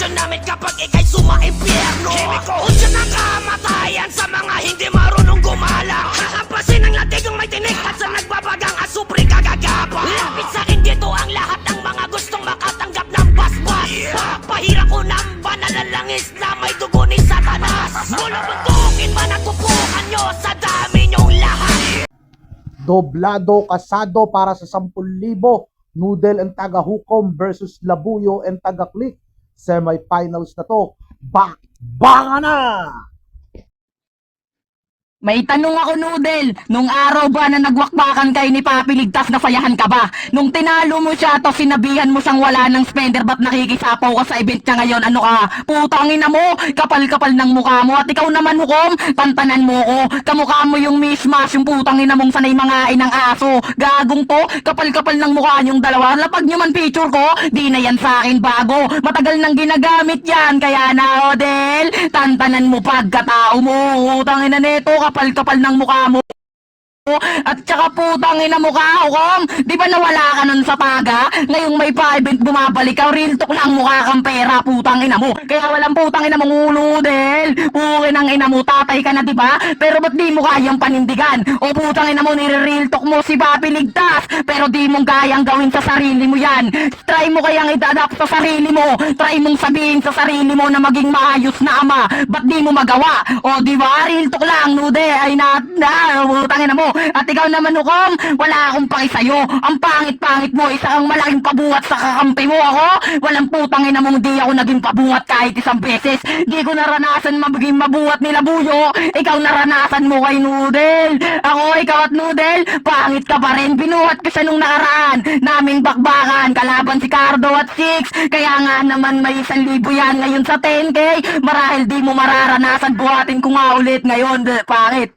destinasyon namin kapag ikay sumaimpyerno. Unsya ng kamatayan sa mga hindi marunong gumalang. Hahampasin ang latigong may tinig at sa nagbabagang asupre kagagapang. Lapit sa akin dito ang lahat ng mga gustong makatanggap ng basbas. Pahira ko ng banal na langis na may dugo ni Satanas. Mula buntukin man at tupukan nyo sa dami nyong lahat. Doblado Kasado para sa 10,000. Noodle and taga-hukom versus Labuyo and taga-click. Semi-finals na to. Bakbaka na! May tanong ako, Noodle. Nung araw ba na nagwakbakan kayo ni Papi Ligtas, nasayahan ka ba? Nung tinalo mo siya to sinabihan mo siyang wala ng spender, ba't nakikisapaw ka sa event niya ngayon? Ano ka? Putang ina mo! Kapal-kapal ng mukha mo. At ikaw naman, hukom, tantanan mo ko. Kamukha mo yung mismas, yung putang ina mong sanay mangain ng aso. Gagong to, kapal-kapal ng mukha yung dalawa. Lapag nyo man picture ko, di na yan sa akin bago. Matagal nang ginagamit yan, kaya na, Odel, tantanan mo pagkatao mo. Putang ina neto, kapal-kapal ng mukha mo. At saka putang ina mukha, hukom. Di ba nawala ka nun sa taga? Ngayong may pa-event bumabalik ka, real talk lang mukha kang pera, putang ina mo. Kaya walang putang ina mong ulo, Del. Pukin ang ina mo, tatay ka na, di ba? Pero ba't di mo kayang panindigan? O putang ina mo, nire-real talk mo si Papi Ligtas, pero di mong kayang gawin sa sarili mo yan. Try mo kayang i-adapt sa sarili mo. Try mong sabihin sa sarili mo na maging maayos na ama. Ba't di mo magawa? O di ba, real talk lang, nude. Ay putang ina mo. At ikaw naman, hukom, wala akong paki sa'yo. Ang pangit-pangit mo, isa kang malaking pabuhat sa kakampi mo. Ako, walang putang ina mong di ako naging pabuhat kahit isang beses. Di ko naranasan maging mabuhat ni Labuyo. Ikaw naranasan mo kay Noodle. Ako, ikaw at Noodle, pangit ka pa rin. Binuhat ko siya nung nakaraan. Naming bakbakan, kalaban si Cardo at Six. Kaya nga naman may 1,000 yan ngayon sa 10K. Marahil di mo mararanasan, buhatin ko nga ulit ngayon. Pangit.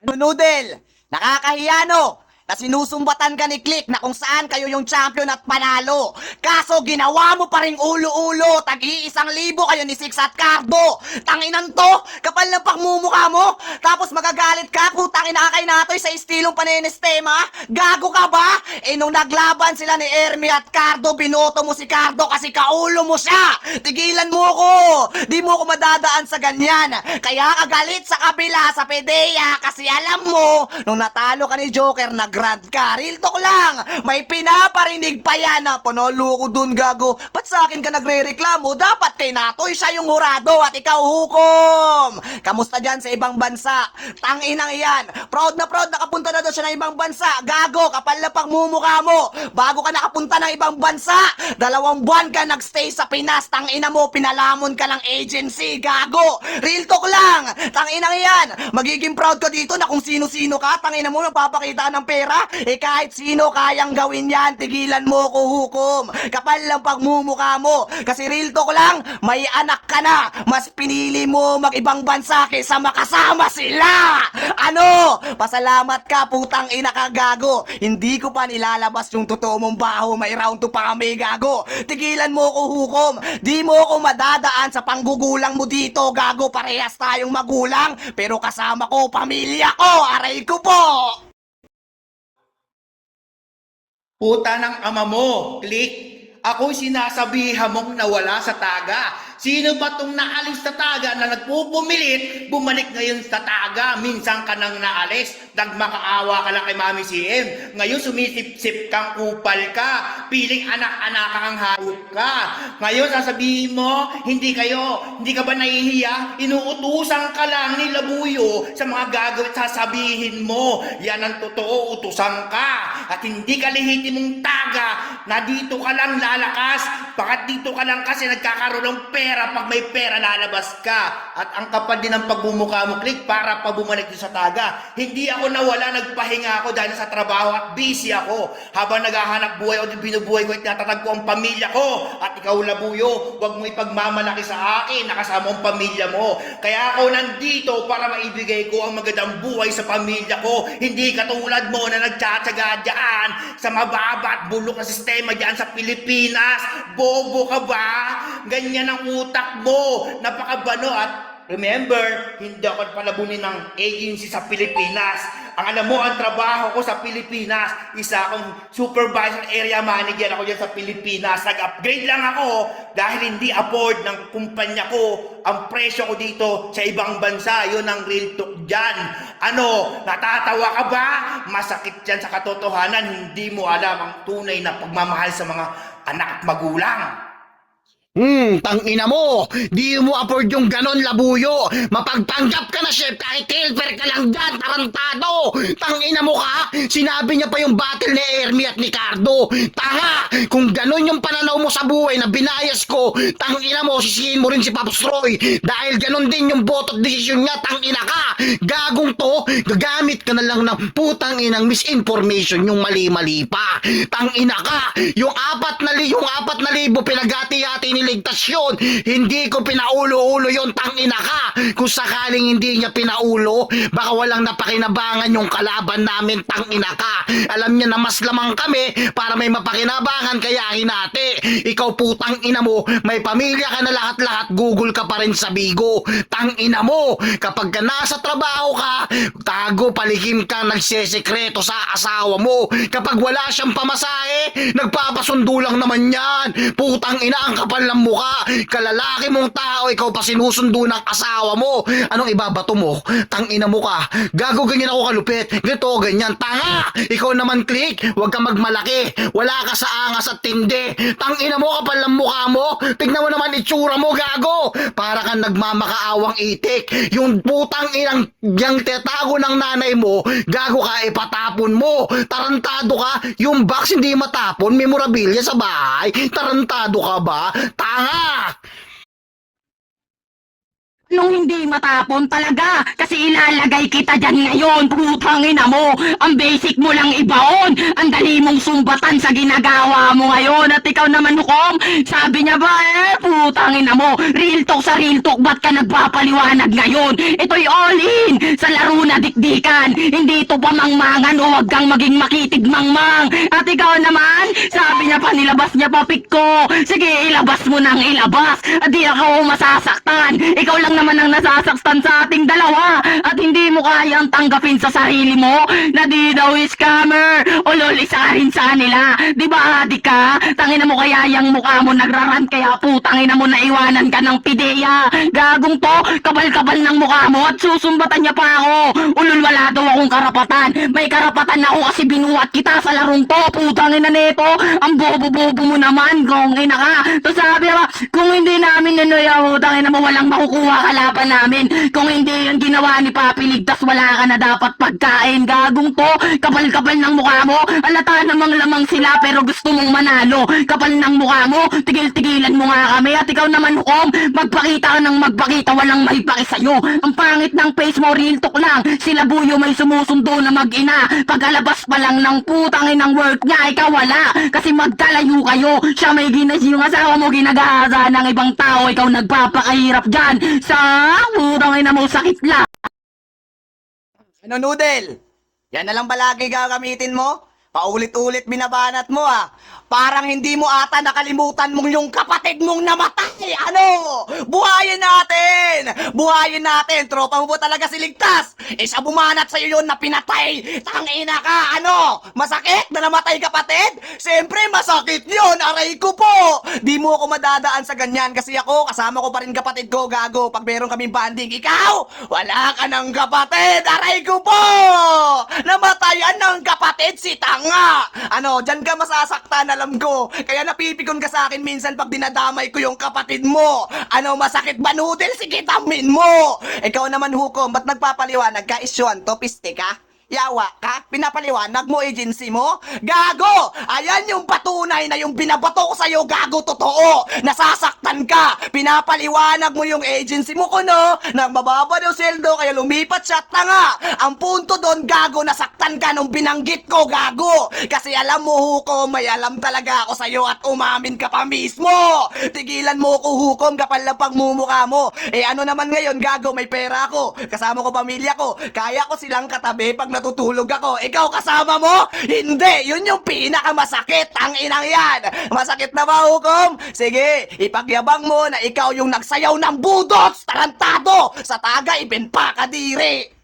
Noodle, nakakahiya no, na sinusumbatan ka ni Click na kung saan kayo yung champion at panalo. Kaso ginawa mo pa ring ulo-ulo, tag-1,000 kayo ni Six at Cardo. Tanginan to, kapal ng pagmumukha mo. Tapos magagalit ka, putang inakay natoy sa estilong panenestema. Gago ka ba? Eh nung naglaban sila ni Ermi at Cardo, binoto mo si Cardo kasi kaulo mo siya. Tigilan mo ko, di mo ko madadaan sa ganyan. Kaya kagalit sa kabila sa PDEA kasi alam mo, nung natalo ka ni Joker, nag-grand ka. Real talk lang, may pinaparinig pa yan na panalo ko dun, gago. Ba't sa akin ka nagre-reklamo? Dapat kay Natoy siya yung hurado at ikaw hukom. Kamusta dyan sa ibang bansa? Tanginang yan. Proud na nakapunta na doon siya ng ibang bansa. Gago, kapal na pagmumukha mo. Bago ka nakapunta ng ibang bansa, 2 buwan ka nagstay sa Pinas. Tangina mo, pinalamon ka ng agency. Gago, real talk lang. Tanginang yan. Magiging proud ka dito na kung sino-sino ka. Tangina mo, nagpapakita ng pera. Eh kahit sino kayang gawin yan. Tigilan mo ko, hukom. Kapal lang pagmumukha mo. Kasi real talk lang, may anak ka na. Mas pinili mo mag-ibang bansa kaysa makasama sila. Ano? Pasalamat ka, putang ina ka, gago. Hindi ko pa nilalabas yung totoo mong baho. May round 2 pa kami, gago. Tigilan mo ko, hukom. Di mo ko madadaan sa panggugulang mo dito, gago. Parehas tayong magulang. Pero kasama ko, pamilya ko. Aray ko po. Puta ng ama mo, Click. Ako'y sinasabihan mong nawala sa taga. Sino ba tong naalis sa taga na nagpupumilit, bumalik ngayon sa taga? Minsan ka nang naalis, nagmakaawa ka lang kay Mami CM. Ngayon sumisip-sip kang kupal ka, piling anak-anak kang hayop ka. Ngayon sasabihin mo, hindi ka ba nahihiya? Inuutusan ka lang ni Labuyo sa mga gagawin sasabihin mo. Yan ang totoo, utusan ka. At hindi ka lehitimong taga na dito ka lang lalakas. Bakit dito ka lang kasi nagkakaroon ng pera? Pag may pera, lalabas ka. At ang kapal din ng pagmumukha mo, Click, para pa bumalik sa taga. Hindi ako nawala, nagpahinga ako dahil sa trabaho at busy ako. Habang naghahanap buhay o binubuhay ko, itatatag ko ang pamilya ko. At ikaw, Labuyo, huwag mo ipagmamalaki sa akin, nakasama ang pamilya mo. Kaya ako nandito para maibigay ko ang magandang buhay sa pamilya ko. Hindi katulad mo na nagtsatsaga dyan sa mababa at bulok na sistema dyan sa Pilipinas. Bobo ka ba? Ganyan ang utak mo. Napakabano at remember, hindi ako palabunin ng agency sa Pilipinas. Ang alam mo, ang trabaho ko sa Pilipinas, isa akong supervisor area manager ako dyan sa Pilipinas. Nag-upgrade lang ako dahil hindi afford ng kumpanya ko ang presyo ko dito sa ibang bansa. Yun ang real talk dyan. Ano, natatawa ka ba? Masakit yan sa katotohanan. Hindi mo alam ang tunay na pagmamahal sa mga anak at magulang. Tangina mo! Di mo afford yung ganon, Labuyo! Mapagpanggap ka na, chef! Kahit helper ka lang dyan, tarantado! Tangina mo ka! Sinabi niya pa yung battle ni Ermi at ni Cardo! Tanga! Kung ganon yung pananaw mo sa buhay na binayas ko, tangina mo, sisihin mo rin si Pops Roy! Dahil ganon din yung boto at desisyon niya, tangina ka! Gagong to, gagamit ka na lang ng putang inang misinformation yung mali-mali pa! Tangina ka! Yung 4,000 pinagati-hati ni ligtas yun. Hindi ko pinaulo-ulo yun, tangina ka. Kung sakaling hindi niya pinaulo, baka walang napakinabangan yung kalaban namin, tangina ka. Alam niya na mas lamang kami para may mapakinabangan, kaya hinati. Ikaw putang ina mo, may pamilya ka na lahat-lahat, Google ka pa rin sa Bigo. Tangina mo, kapag ka nasa trabaho ka, tago palihim ka, nagsesekreto sa asawa mo. Kapag wala siyang pamasahe, nagpapasundo lang naman yan. Putang ina, ang kapal ng mukha. Kalalaki mong tao, ikaw pa sinusundo ng asawa mo. Anong ibabato mo? Tangina mo ka. Gago, ganyan ako kalupit. Ganito, ganyan. Tanga! Ikaw naman, Click. Huwag ka magmalaki. Wala ka sa angas at tindi. Tangina mo, kapal ng mukha mo. Tignan mo naman itsura mo, gago. Para kang nagmamakaawang itik. Yung putang inang yang tetago ng nanay mo, gago ka, ipatapon mo. Tarantado ka. Yung box hindi matapon, memorabilia sa bahay. Tarantado ka ba? Tanga! Nung hindi matapon talaga, kasi ilalagay kita dyan ngayon, putang ina mo. Ang basic mo lang ibaon, ang dali mong sumbatan sa ginagawa mo ngayon. At ikaw naman, Hukom, sabi niya ba putang ina mo, real talk sa real talk, ba't ka nagpapaliwanag ngayon? Ito'y all in, sa laro na dikdikan, hindi ito pamangmangan o wag kang maging makitig mangmang. At ikaw naman, sabi niya pa, nilabas niya pa pick ko. Sige, ilabas mo nang ilabas, at di ako masasaktan. Ikaw lang naman ang nasasaktan sa ating dalawa at hindi mo kayang tanggapin sa sarili mo na di daw scammer o lolisarin sa nila. Di ba adik ka? Tangina mo kaya yung mukha mo nagraran kaya putangina mo naiwanan ka ng pideya. Gagong to, kabal-kabal ng mukha mo at susumbatan niya pa ako. Ulul, wala daw akong karapatan. May karapatan ako kasi binuhat kita sa larong to. Putangina nito, ang bobo-bobo mo naman, gongina ka. To sabi ba, kung hindi namin nunuya, putangina mo walang makukuha kalaban namin. Kung hindi yung ginawa ni Papi Ligtas, wala ka na dapat pagkain. Gagong to, kapal-kapal ng mukha mo. Alata namang lamang sila pero gusto mong manalo. Kapal ng mukha mo, tigil-tigilan mo nga kami. At ikaw naman, Hukom, magpakita ka ng magpakita, walang maipaki sa'yo. Ang pangit ng face mo, real talk lang. Sila Buyo may sumusundo na mag-ina. Pagkalabas pa lang ng putangin ng work niya, ikaw wala. Kasi magkalayo kayo. Siya may yung asawa mo ginagahasa ng ibang tao. Ikaw nagpapakahirap dyan sa putangin na mo sakit lang. Ano, Noodle? Yan na lang ba lagi gagamitin mo? Paulit-ulit binabanat mo Parang hindi mo ata nakalimutan mong yung kapatid mong namatay. Ano? Buhayin natin! Buhayin natin! Tropa mo ba talaga si Ligtas? Siya bumanat sa'yo yun na pinatay. Tangina ka! Ano? Masakit na namatay kapatid? Siyempre masakit yun! Aray ko po! Di mo ako madadaan sa ganyan kasi ako, kasama ko pa rin kapatid ko, gago. Pag meron kaming banding, ikaw, wala ka ng kapatid! Aray ko po! Namatayan ng kapatid si Tanga! Ano, dyan ka masasaktan, alam ko. Kaya napipikon ka sa akin minsan pag dinadamay ko yung kapatid mo. Ano, masakit ba, Noodle? Sige, tamin mo! Ikaw naman, Hukom, ba't nagpapaliwanag ka? Isyuan to, piste ka? Yawa ka? Pinapaliwanag mo agency mo? Gago! Ayan yung patunay na yung binabato ko sa'yo, gago, totoo! Nasasaktan ka! Pinapaliwanag mo yung agency mo kuno, nagbababa daw seldo kaya lumipat siya, tanga! Ang punto doon, gago, nasaktan ka nung binanggit ko, gago! Kasi alam mo, Hukom, may alam talaga ako sa'yo at umamin ka pa mismo! Tigilan mo ko, Hukom, kapal lang pagmumukha mo! Ano naman ngayon, gago, may pera ako, kasama ko pamilya ko, kaya ko silang katabi pag natutulog ako. Ikaw kasama mo? Hindi! Yun yung pinakamasakit, ang inang yan! Masakit na ba, Hukom? Sige, ipagyabang mo na ikaw yung nagsayaw ng budots! Tarantado! Sa taga, ibinpa ka diri!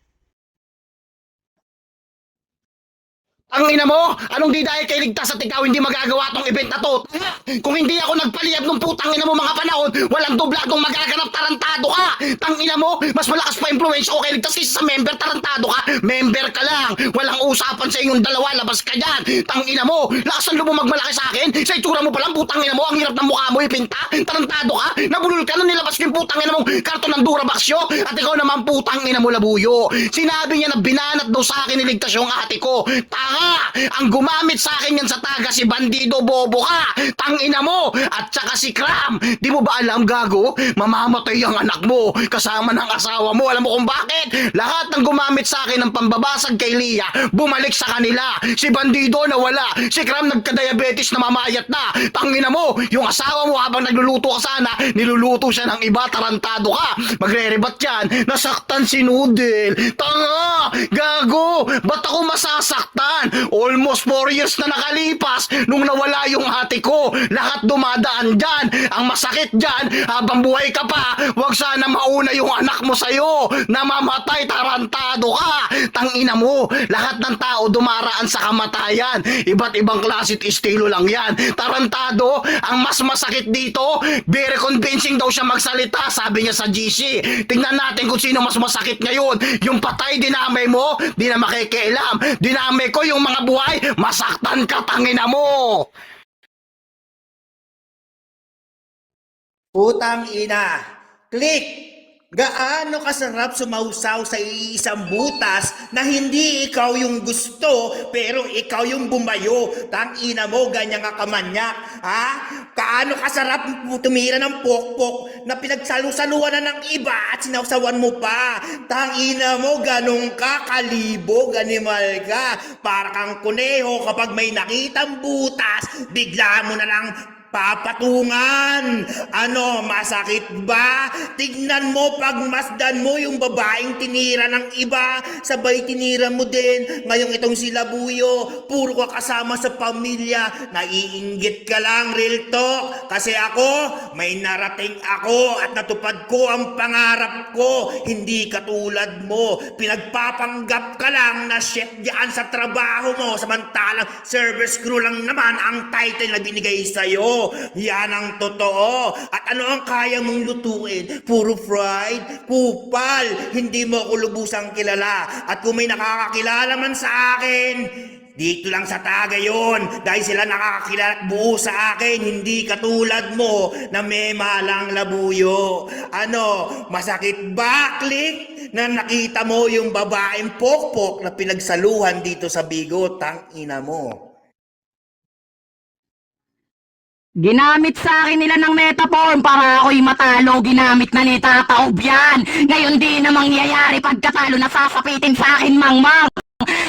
Ang ina mo, anong di dahil kay ligtas at ikaw hindi magagawa tong event na to? Kung hindi ako nagpaliyab ng putang ina mo mga panahon, walang dubladong magaganap, tarantado ka! Tang ina mo, mas malakas pa influence ko kay ligtas kaysa sa member, tarantado ka! Member ka lang! Walang usapan sa inyong dalawa, labas ka dyan! Tang ina mo, lakas ang lubong magmalaki sa akin? Sa itsura mo palang, putang ina mo, ang hirap ng mukha mo ipinta? Tarantado ka! Nabulol ka na, nilabas ko yung putang ina mong karton ng Durabox yo! At ikaw naman putang ina mo, labuyo! Sinabi niya na binanat daw sa akin niligtas yung ate ko! Tanga! Ang gumamit sa akin yan sa taga si Bandido Bobo ka! Tangina mo! At saka si Cram! Di mo ba alam, gago? Mamamatay ang anak mo kasama ng asawa mo. Alam mo kung bakit? Lahat ng gumamit sa akin ng pambabasag kay Lia, bumalik sa kanila. Si Bandido nawala. Si Cram nagka-diabetes na mamayat na. Tangina mo! Yung asawa mo habang nagluluto ka sana, niluluto siya ng iba, tarantado ka! Magre-rebat yan, nasaktan si Noodle. Tanga! Gago! Ba't ako masasaktan? Almost 4 years na nakalipas nung nawala yung ate ko. Lahat dumadaan dyan. Ang masakit dyan, habang buhay ka pa, wag sana mauna yung anak mo sa'yo. Namamatay, tarantado ka. Tangina mo, lahat ng tao dumaraan sa kamatayan. Iba't ibang klase at estilo lang yan. Tarantado, ang mas masakit dito, very convincing daw siya magsalita, sabi niya sa GC. Tingnan natin kung sino mas masakit ngayon. Yung patay, dinamay mo, di na makikialam. Dinamay ko yung mga buhay, masaktan ka, tangina mo! Putang ina. Click! Gaano kasarap sumausaw sa iisang butas na hindi ikaw yung gusto pero ikaw yung bumayo. Tangina mo, ganyan ka kamanyak. Ha? Kaano kasarap tumira ng pokpok na pinagsalusaluan na ng iba at sinawsawan mo pa. Tangina mo, ganun ka kalibo, ganimal ka. Para kang kuneho kapag may nakitang butas, bigla mo na lang papatungan. Ano, masakit ba? Tignan mo, pagmasdan mo yung babaeng tinira ng iba, sabay tinira mo din. Ngayong itong si Labuyo, puro ka kasama sa pamilya, naiinggit ka lang, real talk. Kasi ako, may narating ako at natupad ko ang pangarap ko. Hindi katulad mo, pinagpapanggap ka lang na chef diyan sa trabaho mo, samantalang service crew lang naman ang title na binigay sa'yo. Yan ang totoo. At ano ang kaya mong lutuin? Puro fried? Kupal. Hindi mo ako lubusang kilala. At kung may nakakakilala man sa akin, dito lang sa taga yon. Dahil sila nakakakilala at buo sa akin. Hindi katulad mo na may malang labuyo. Ano, masakit ba, Click? Na nakita mo yung babaeng pokpok na pinagsaluhan dito sa Bigo, tangina mo. Ginamit sa akin nila ng metaphor para ako'y matalo. Ginamit na ni Tataob yan. Ngayon di na mangyayari pagkatalo na sasapitin sa akin, mangmang.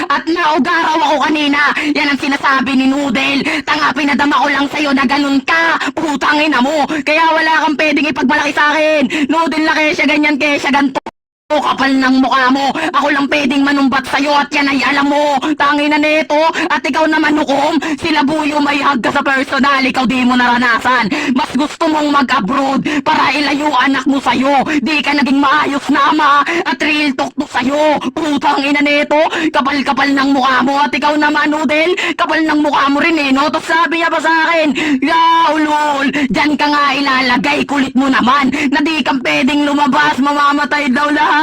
At naugaraw ako kanina. Yan ang sinasabi ni Noodle. Tanga, pinadama ko lang sa'yo na ganun ka. Putang ina mo. Kaya wala kang pwedeng ipagmalaki sa akin. Noodle na kesya ganyan, kesya ganto. O kapal ng mukha mo. Ako lang pwedeng manumbat sa'yo at yan ay alam mo. Tangina neto. At ikaw naman, Hukom, si Labuyo may hag ka sa personal. Ikaw di mo naranasan. Mas gusto mong mag-abroad para ilayo anak mo sa'yo. Di ka naging maayos na ama at real talk to sa'yo. Putang ina neto. Kapal-kapal ng mukha mo. At ikaw naman, Noodle, kapal ng mukha mo rin eh, no? Tapos sabi niya pa sa akin, yaw lol, dyan ka nga ilalagay. Kulit mo naman na di kang pwedeng lumabas. Mamamatay daw lahat.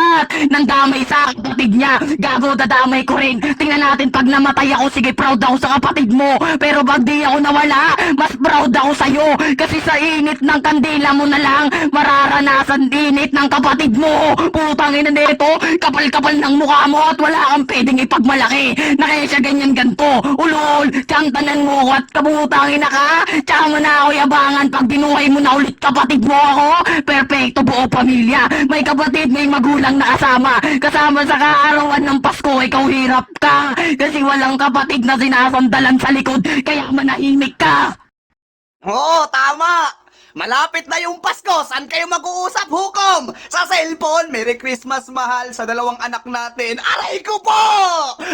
Nang damay sa kapatid niya. Gago, dadamay ko rin. Tingnan natin pag namatay ako, sige, proud ako sa kapatid mo. Pero pag di ako nawala, mas proud ako sa'yo. Kasi sa init ng kandila mo na lang mararanasan init ng kapatid mo. Putang ina nito, kapal-kapal ng mukha mo at wala kang pwedeng ipagmalaki. Na kaya siya ganyan ganto. Ulol, kantanan mo at kabutang ina ka. Tsaka mo na ako yabangan pag binuhay mo na ulit kapatid mo ako. Perfecto, buo pamilya. May kapatid, may magulang na kasama. Kasama sa kaarawan ng Pasko, ikaw hirap ka. Kasi walang kapatid na sinasandalan sa likod, kaya manahimik ka. Oo, tama. Malapit na yung Pasko. Saan kayo mag-uusap, Hukom? hukom sa cellphone. Merry Christmas, mahal, sa dalawang anak natin. Aray ko po!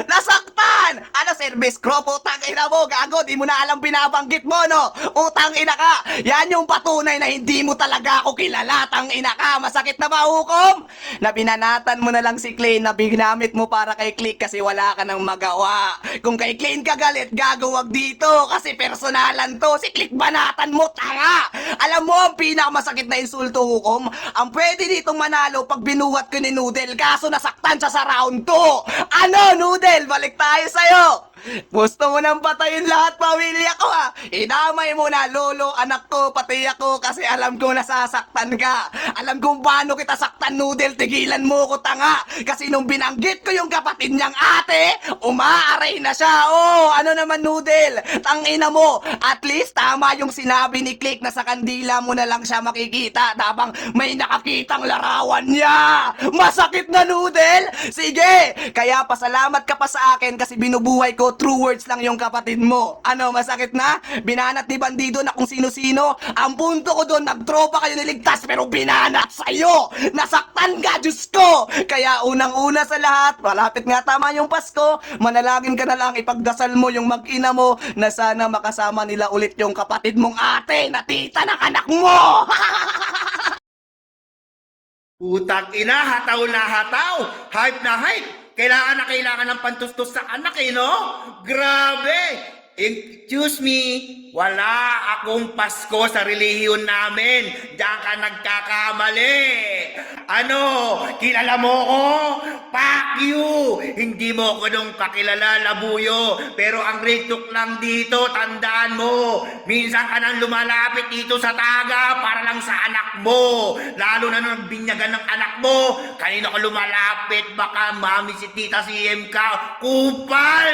Nasaktan! Ano, service crew? Putang ina mo, gago, di mo na alam binabanggit mo, no? Utang ina ka! Yan yung patunay na hindi mo talaga ako kilala, tang ina ka. Masakit na ba, hukom? Na binanatan mo na lang si Clay, na ginamit mo para kay Click kasi wala ka nang magawa. Kung kay Clay ka galit, gagawag dito kasi personalan to. Si Click banatan mo, tanga! Alam mo, ang pinakamasakit na insulto, hukom, ang pwede ditong manalo pag binuhat ko ni Noodle, kaso nasaktan siya sa round 2. Ano, Noodle? Balik tayo sa'yo! Gusto mo nang patayin lahat pamilya ko, ha? Inamay mo na, lolo, anak ko, pati ako, kasi alam kong nasasaktan ka. Alam kong paano kita saktan, Noodle. Tigilan mo ko, tanga. Kasi nung binanggit ko yung kapatid niyang ate, umaaray na siya. Oh, ano naman, Noodle? Tangina mo. At least tama yung sinabi ni Click na sa kandila mo na lang siya makikita habang may nakakitang larawan niya. Masakit na, Noodle. Sige, kaya pasalamat ka pa sa akin kasi binubuhay ko true words lang yung kapatid mo. Ano, masakit na? Binanat ni bandido na kung sino-sino. Ang punto ko doon, nagtropa kayo niligtas pero binanat sa'yo. Nasaktan ka, Diyos ko. Kaya unang-una sa lahat, malapit nga tama yung Pasko, manalangin ka na lang, ipagdasal mo yung mag-ina mo na sana makasama nila ulit yung kapatid mong ate na tita ng anak mo. Utang ina, hataw na hataw, hype na hype. Kailangan ng pantustos sa anak eh, no? Grabe! Excuse me, wala akong Pasko sa relihiyon namin. Diyan ka nagkakamali. Ano, kilala mo ko? Fuck you! Hindi mo ko nung kakilala, Labuyo. Pero ang retok lang dito, tandaan mo, minsan ka nang lumalapit dito sa taga para lang sa anak mo. Lalo na nung binyagan ng anak mo. Kanino ka lumalapit? Baka mami si tita si ka. Kupal!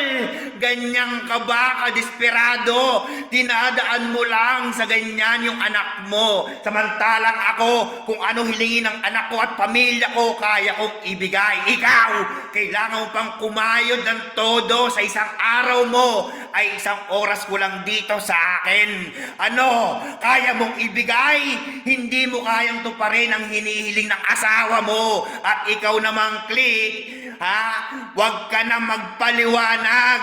Ganyan ka ba, desperado? Tinadaan mo lang sa ganyan yung anak mo. Samantalang ako, kung ano hilingin ng anak ko at pamilya ko, kaya kong ibigay. Ikaw, kailangan mo pang kumayod ng todo sa isang araw mo. Ay isang oras ko lang dito sa akin. Ano, kaya mong ibigay? Hindi mo kayang tuparin ang hinihiling ng asawa mo. At ikaw namang Click, ha? Huwag ka na magpaliwanag.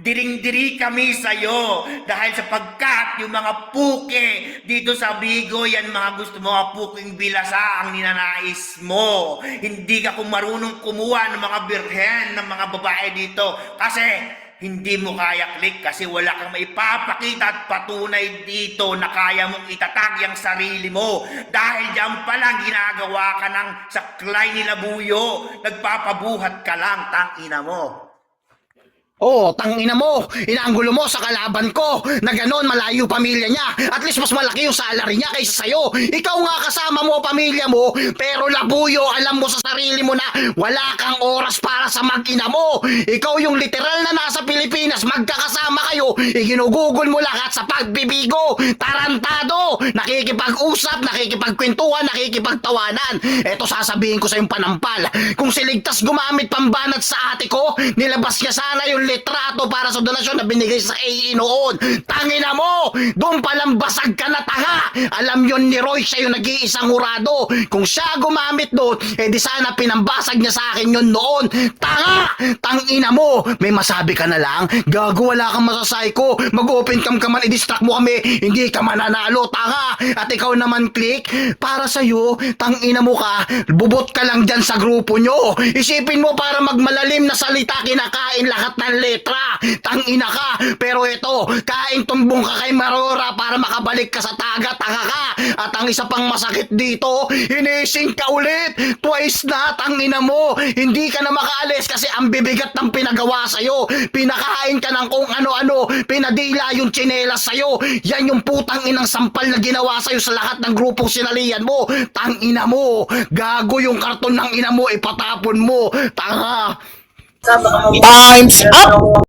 Diring-diri kami sa'yo dahil sapagkat yung mga puke dito sa Bigo, yan mga gusto mo, mga puking bilasa ang ninanais mo. Hindi ka kung marunong kumuha ng mga birhen ng mga babae dito kasi hindi mo kaya, Click, kasi wala kang maipapakita at patunay dito na kaya mong itatag yung sarili mo. Dahil diyan pa lang ginagawa ka ng saklay ni Labuyo. Nagpapabuhat ka lang, tangina mo. Oh, tangina mo, inaanggulo mo sa kalaban ko na ganon malayo pamilya niya. At least mas malaki yung salary niya kaysa sa'yo. Ikaw nga kasama mo pamilya mo, pero Labuyo, alam mo sa sarili mo na wala kang oras para sa mag-ina mo. Ikaw yung literal na nasa Pilipinas, magkakasama kayo, iginugugol mo lahat sa pagbibigo. Tarantado, nakikipag-usap, nakikipagkwentuhan, nakikipagtawanan. Eto sasabihin ko sa yung panampal, kung si Ligtas gumamit pambanat sa ate ko, nilabas niya sana yung litrato para sa donasyon na binigay sa AE noon. Tangina mo! Doon palang basag ka na, tanga! Alam yun ni Roy, siya yung nag-iisang hurado. Kung siya gumamit doon, di sana pinambasag niya sa akin yun noon. Tanga! Tangina mo! May masabi ka na lang? Gago, wala kang masasay ko. Mag-open cam ka man, i-distract mo kami. Hindi ka mananalo, tanga! At ikaw naman, Click, para sa'yo, tangina mo ka, bubot ka lang dyan sa grupo nyo. Isipin mo para magmalalim na salita, kinakain lahat ng letra. Tangina ka. Pero ito, kain tumbong ka kay Marora para makabalik ka sa taga, tanga ka. At ang isa pang masakit dito, hinising ka ulit. Twice na, tangina mo. Hindi ka na makaalis kasi ang bibigat ng pinagawa sa'yo. Pinakain ka ng kung ano-ano. Pinadila yung tsinelas sa'yo. Yan yung putang inang sampal na ginawa sa'yo sa lahat ng grupong sinalian mo. Tangina mo. Gago yung karton ng ina mo, ipatapon mo. Tanga. Time's up!